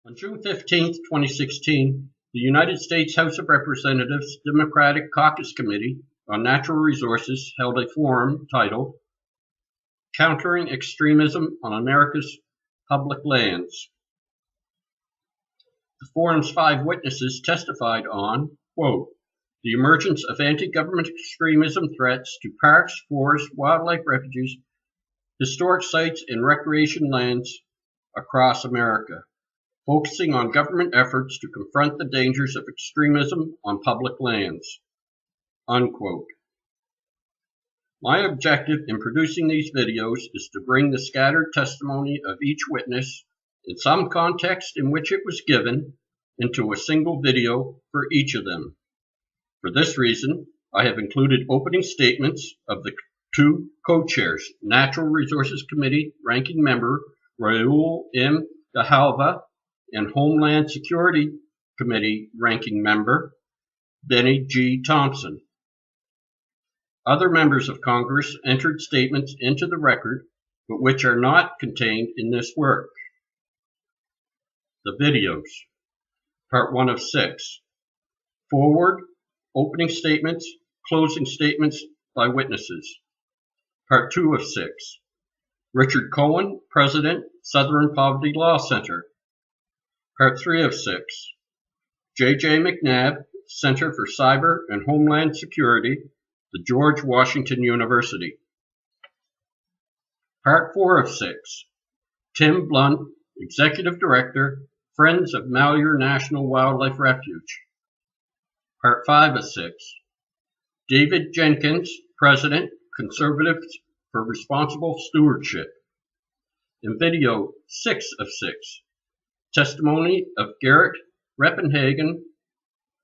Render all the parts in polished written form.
On June 15, 2016, the United States House of Representatives Democratic Caucus Committee on Natural Resources held a forum titled Countering Extremism on America's Public Lands. The forum's 5 witnesses testified on, quote, the emergence of anti-government extremism threats to parks, forests, wildlife refuges, historic sites, and recreation lands across America, focusing on government efforts to confront the dangers of extremism on public lands, unquote. My objective in producing these videos is to bring the scattered testimony of each witness, in some context in which it was given, into a single video for each of them. For this reason, I have included opening statements of the 2 co-chairs, Natural Resources Committee Ranking Member Raul M. Grijalva and Homeland Security Committee Ranking Member Benny G. Thompson. Other members of Congress entered statements into the record, but which are not contained in this work. The videos. Part 1 of 6. Forward, opening statements, closing statements by witnesses. Part 2 of 6. Richard Cohen, President, Southern Poverty Law Center. Part 3 of 6. J.J. MacNab, Center for Cyber and Homeland Security, the George Washington University. Part 4 of 6. Tim Blount, Executive Director, Friends of Malheur National Wildlife Refuge. Part 5 of 6. David Jenkins, President, Conservatives for Responsible Stewardship. In video 6 of 6. Testimony of Garett Reppenhagen,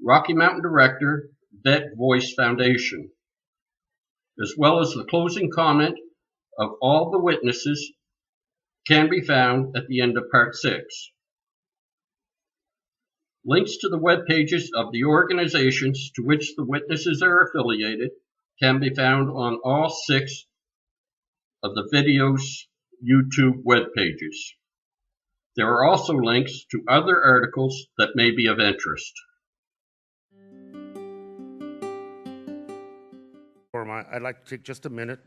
Rocky Mountain Director, Vet Voice Foundation, as well as the closing comment of all the witnesses can be found at the end of Part 6. Links to the web pages of the organizations to which the witnesses are affiliated can be found on all 6 of the video's YouTube web pages. There are also links to other articles that may be of interest. I'd like to take just a minute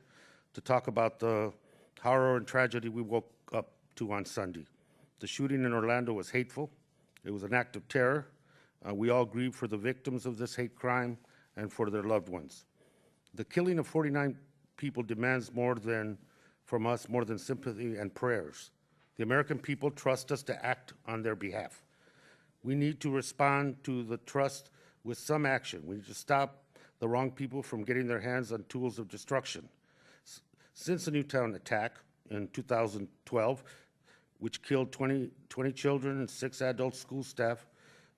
to talk about the horror and tragedy we woke up to on Sunday. The shooting in Orlando was hateful. It was an act of terror. We all grieve for the victims of this hate crime and for their loved ones. The killing of 49 people demands from us more than sympathy and prayers. The American people trust us to act on their behalf. We need to respond to the trust with some action. We need to stop the wrong people from getting their hands on tools of destruction. Since the Newtown attack in 2012, which killed 20 children and 6 adult school staff,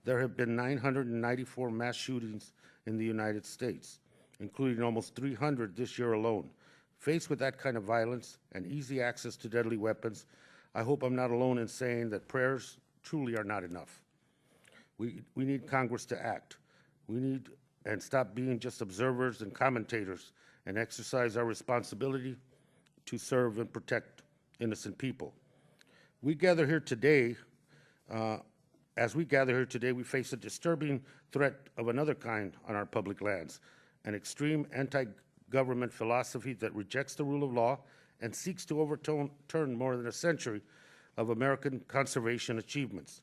there have been 994 mass shootings in the United States, including almost 300 this year alone. Faced with that kind of violence and easy access to deadly weapons, I hope I'm not alone in saying that prayers truly are not enough. We need Congress to act. We need and stop being just observers and commentators and exercise our responsibility to serve and protect innocent people. We gather here today, we face a disturbing threat of another kind on our public lands, an extreme anti-government philosophy that rejects the rule of law and seeks to overturn more than a century of American conservation achievements.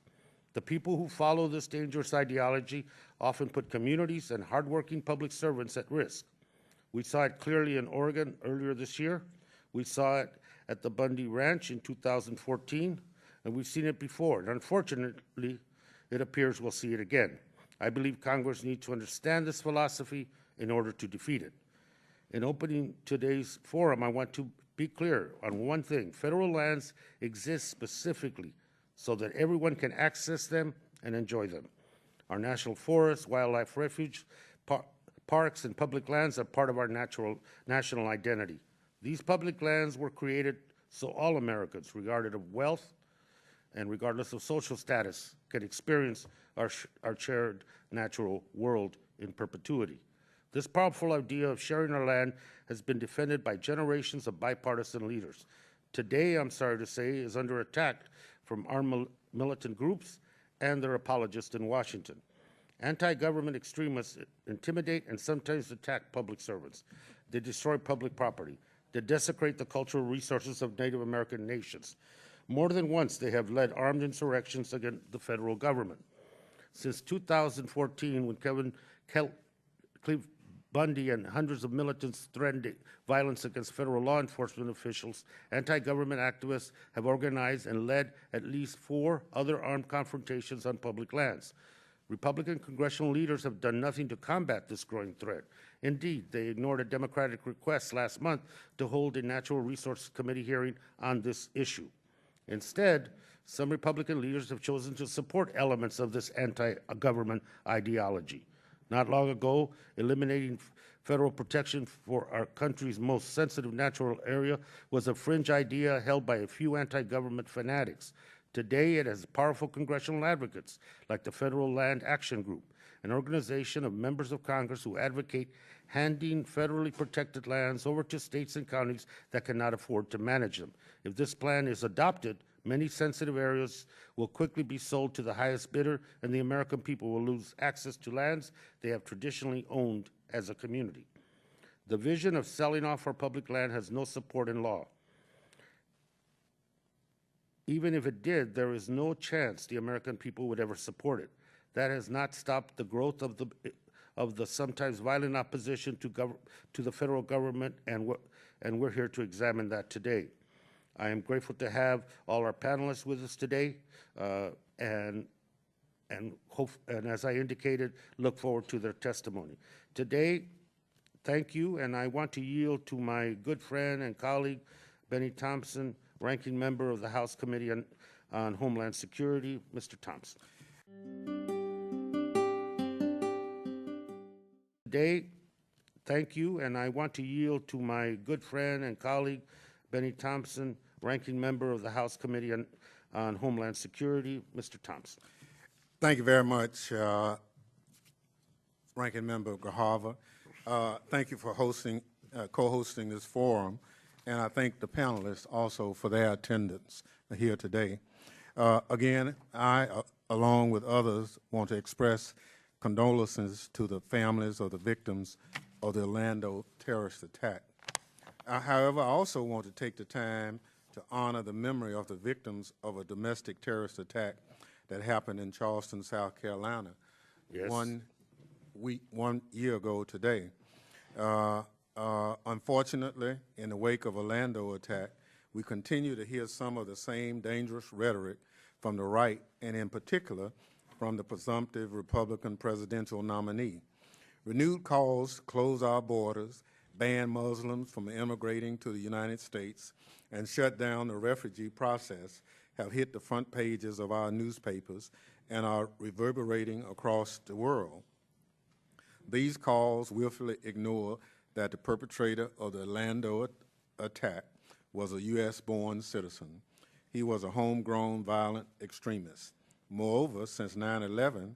The people who follow this dangerous ideology often put communities and hardworking public servants at risk. We saw it clearly in Oregon earlier this year. We saw it at the Bundy Ranch in 2014, and we've seen it before. And unfortunately, it appears we'll see it again. I believe Congress needs to understand this philosophy in order to defeat it. In opening today's forum, I want to be clear on one thing. Federal lands exist specifically so that everyone can access them and enjoy them. Our national forests, wildlife refuge, parks, and public lands are part of our national identity. These public lands were created so all Americans, regardless of wealth and regardless of social status, can experience our shared natural world in perpetuity. This powerful idea of sharing our land has been defended by generations of bipartisan leaders. Today, I'm sorry to say, is under attack from our militant groups and their apologists in Washington. Anti-government extremists intimidate and sometimes attack public servants. They destroy public property. They desecrate the cultural resources of Native American nations. More than once, they have led armed insurrections against the federal government. Since 2014, when Cleve Bundy and hundreds of militants threatened violence against federal law enforcement officials, anti-government activists have organized and led at least 4 other armed confrontations on public lands. Republican congressional leaders have done nothing to combat this growing threat. Indeed, they ignored a Democratic request last month to hold a Natural Resources Committee hearing on this issue. Instead, some Republican leaders have chosen to support elements of this anti-government ideology. Not long ago, eliminating federal protection for our country's most sensitive natural area was a fringe idea held by a few anti-government fanatics. Today, it has powerful congressional advocates like the Federal Land Action Group, an organization of members of Congress who advocate handing federally protected lands over to states and counties that cannot afford to manage them. If this plan is adopted, many sensitive areas will quickly be sold to the highest bidder, and the American people will lose access to lands they have traditionally owned as a community. The vision of selling off our public land has no support in law. Even if it did, there is no chance the American people would ever support it. That has not stopped the growth of the sometimes violent opposition to the federal government, and we're here to examine that today. I am grateful to have all our panelists with us today, and as I indicated, look forward to their testimony. Today, thank you, and I want to yield to my good friend and colleague, Benny Thompson, Ranking Member of the House Committee on Homeland Security. Mr. Thompson. Today, thank you, and I want to yield to my good friend and colleague, Benny Thompson, Ranking Member of the House Committee on Homeland Security. Mr. Thompson. Thank you very much, Ranking Member Grijalva. Thank you for co-hosting this forum, and I thank the panelists also for their attendance here today. Again, I, along with others, want to express condolences to the families of the victims of the Orlando terrorist attack. However, I also want to take the time to honor the memory of the victims of a domestic terrorist attack that happened in Charleston, South Carolina, yes, 1 year ago today. Unfortunately, in the wake of Orlando attack, we continue to hear some of the same dangerous rhetoric from the right, and in particular, from the presumptive Republican presidential nominee. Renewed calls to close our borders, ban Muslims from immigrating to the United States, and shut down the refugee process have hit the front pages of our newspapers and are reverberating across the world. These calls willfully ignore that the perpetrator of the Orlando attack was a U.S.-born citizen. He was a homegrown violent extremist. Moreover, since 9/11,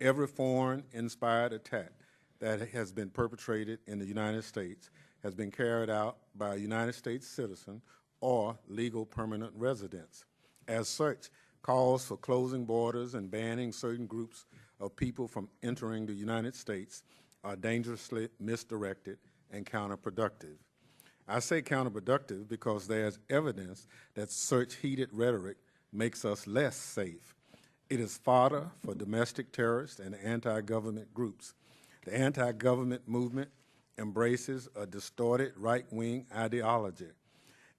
every foreign-inspired attack that has been perpetrated in the United States has been carried out by a United States citizen or legal permanent residents. As such, calls for closing borders and banning certain groups of people from entering the United States are dangerously misdirected and counterproductive. I say counterproductive because there's evidence that such heated rhetoric makes us less safe. It is fodder for domestic terrorists and anti-government groups. The anti-government movement embraces a distorted right-wing ideology.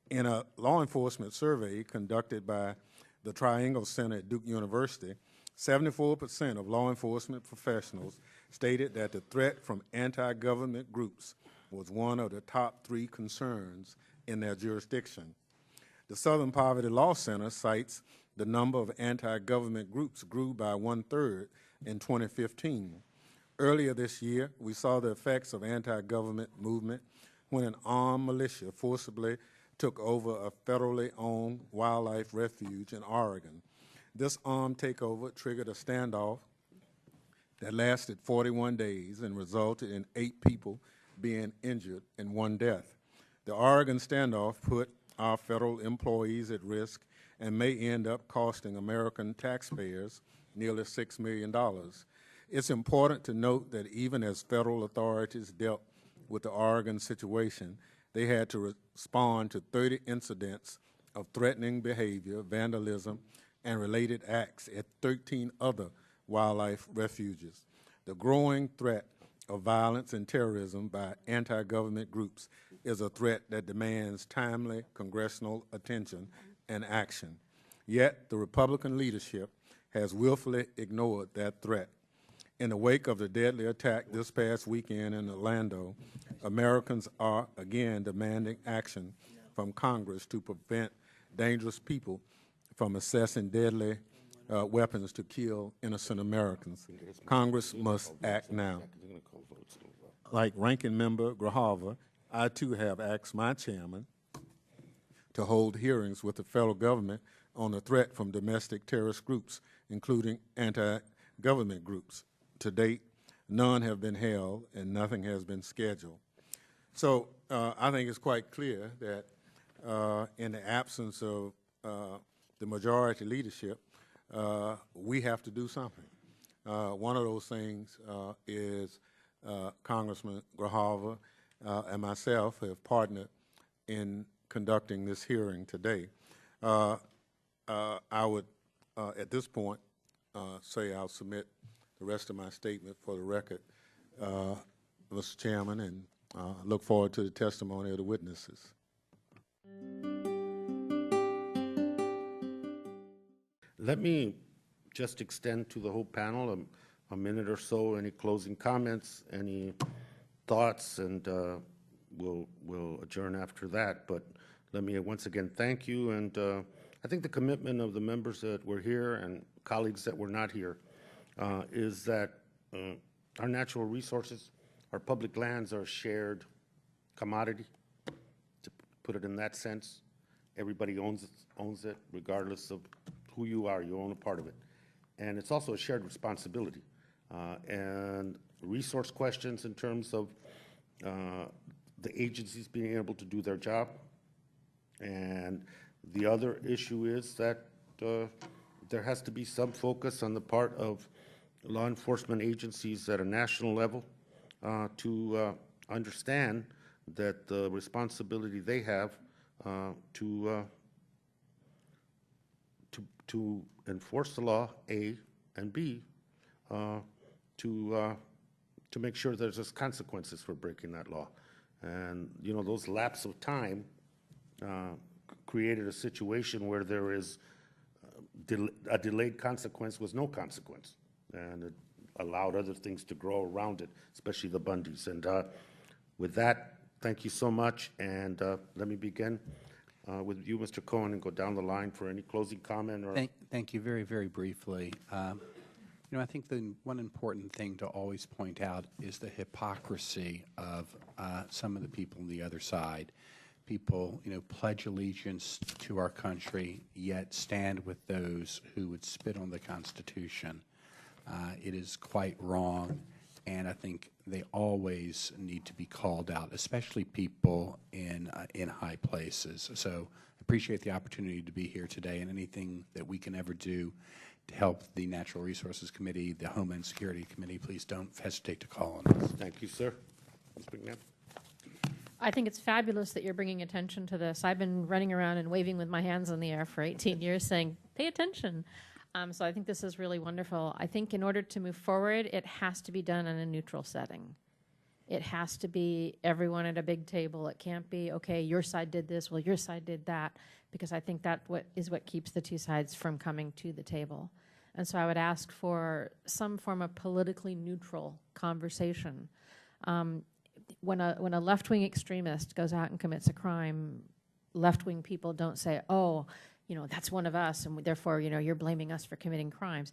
In a law enforcement survey conducted by the Triangle Center at Duke University, 74% of law enforcement professionals stated that the threat from anti-government groups was one of the top 3 concerns in their jurisdiction. The Southern Poverty Law Center cites the number of anti-government groups grew by 1/3 in 2015. Earlier this year, we saw the effects of anti-government movement when an armed militia forcibly took over a federally owned wildlife refuge in Oregon. This armed takeover triggered a standoff that lasted 41 days and resulted in 8 people being injured and 1 death. The Oregon standoff put our federal employees at risk and may end up costing American taxpayers nearly $6 million. It's important to note that even as federal authorities dealt with the Oregon situation, they had to respond to 30 incidents of threatening behavior, vandalism, and related acts at 13 other wildlife refuges. The growing threat of violence and terrorism by anti-government groups is a threat that demands timely congressional attention and action. Yet the Republican leadership has willfully ignored that threat. In the wake of the deadly attack this past weekend in Orlando, Americans are again demanding action from Congress to prevent dangerous people from accessing deadly weapons to kill innocent Americans. Congress must act now. Like Ranking Member Grijalva, I too have asked my chairman to hold hearings with the federal government on the threat from domestic terrorist groups, including anti-government groups. To date, none have been held and nothing has been scheduled. So I think it's quite clear that in the absence of the majority leadership, we have to do something. One of those things is Congressman Grijalva and myself have partnered in conducting this hearing today. I would, at this point, say I'll submit the rest of my statement for the record, Mr. Chairman, and look forward to the testimony of the witnesses. Let me just extend to the whole panel a minute or so. Any closing comments, any thoughts, and we'll adjourn after that. But let me once again thank you, and I think the commitment of the members that were here and colleagues that were not here is that our natural resources, our public lands are a shared commodity, to put it in that sense. Everybody owns it regardless of who you are. You own a part of it. And it's also a shared responsibility. And resource questions in terms of the agencies being able to do their job. And the other issue is that there has to be some focus on the part of law enforcement agencies at a national level to understand that the responsibility they have to enforce the law, A, and B, to make sure there's just consequences for breaking that law. And, you know, those lapse of time created a situation where there is a delayed consequence was no consequence. And it allowed other things to grow around it, especially the Bundys. And with that, thank you so much. And let me begin with you, Mr. Cohen, and go down the line for any closing comment. Or Thank you very, very briefly. You know, I think the one important thing to always point out is the hypocrisy of some of the people on the other side. People, you know, pledge allegiance to our country, yet stand with those who would spit on the Constitution. It is quite wrong, and I think they always need to be called out, especially people in high places. So I appreciate the opportunity to be here today, and anything that we can ever do to help the Natural Resources Committee, the Homeland Security Committee, please don't hesitate to call on us. thank you, sir. Ms. MacNab. I think it's fabulous that you're bringing attention to this. I've been running around and waving with my hands in the air for 18 years saying, pay attention. So I think this is really wonderful. I think in order to move forward, it has to be done in a neutral setting. It has to be everyone at a big table. It can't be, okay, your side did this, well, your side did that, because I think that is what keeps the two sides from coming to the table. And so I would ask for some form of politically neutral conversation. When a left-wing extremist goes out and commits a crime, left-wing people don't say, oh, you know, that's one of us, and therefore, you know, you're blaming us for committing crimes.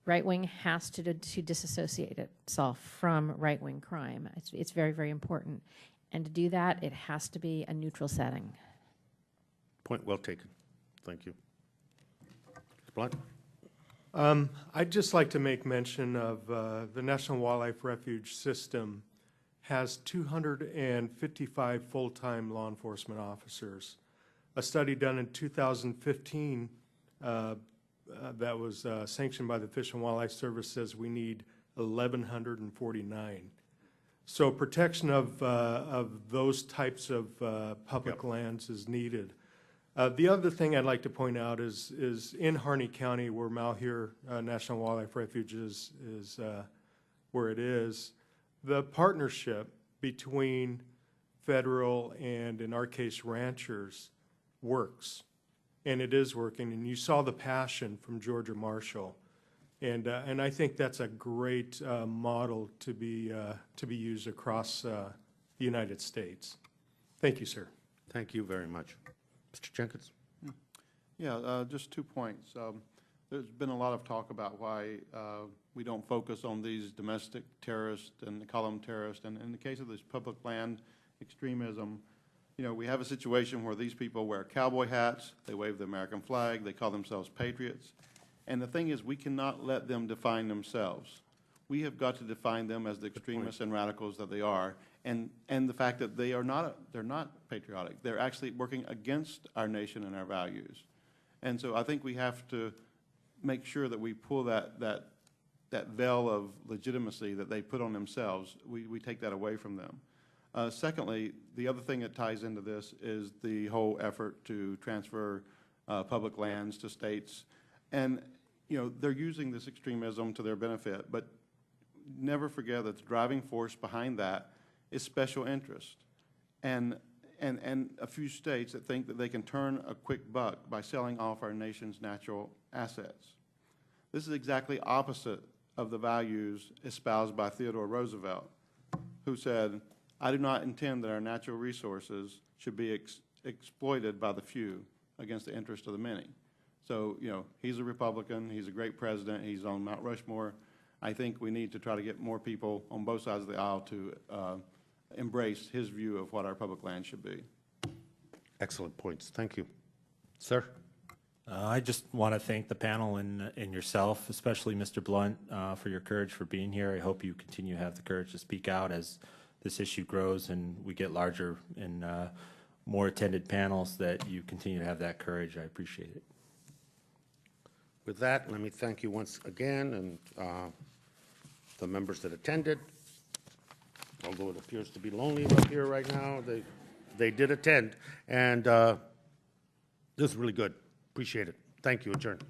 Right-wing has to disassociate itself from right-wing crime. It's very, very important. And to do that, it has to be a neutral setting. Point well taken. Thank you. Mr. Blount. I'd just like to make mention of the National Wildlife Refuge system has 255 full-time law enforcement officers. a study done in 2015 that was sanctioned by the Fish and Wildlife Service says we need 1,149. So protection of those types of public lands is needed. The other thing I'd like to point out is in Harney County, where Malheur National Wildlife Refuge is where it is, the partnership between federal and, in our case, ranchers works. And it is working. And you saw the passion from Georgia Marshall. And I think that's a great model to be used across the United States. Thank you, sir. Thank you very much. Mr. Jenkins? Yeah, just 2 points. There's been a lot of talk about why we don't focus on these domestic terrorists and call them terrorists. And in the case of this public land extremism, you know, we have a situation where these people wear cowboy hats, they wave the American flag, they call themselves patriots. And the thing is, we cannot let them define themselves. We have got to define them as the extremists and radicals that they are, and the fact that they're not patriotic. They're actually working against our nation and our values. And so I think we have to make sure that we pull that veil of legitimacy that they put on themselves. We take that away from them. Secondly, the other thing that ties into this is the whole effort to transfer public lands to states. And, you know, they're using this extremism to their benefit, but never forget that the driving force behind that is special interest. And a few states that think that they can turn a quick buck by selling off our nation's natural assets. This is exactly opposite of the values espoused by Theodore Roosevelt, who said, "I do not intend that our natural resources should be exploited by the few against the interest of the many." So, you know, he's a Republican, he's a great president, he's on Mount Rushmore. I think we need to try to get more people on both sides of the aisle to embrace his view of what our public land should be. Excellent points. Thank you. Sir? I just want to thank the panel and yourself, especially Mr. Blount, for your courage for being here. I hope you continue to have the courage to speak out as this issue grows and we get larger and more attended panels, that you continue to have that courage. I appreciate it. With that, let me thank you once again, and the members that attended. Although it appears to be lonely up here right now, they did attend, and this is really good. Appreciate it. Thank you. Adjourned.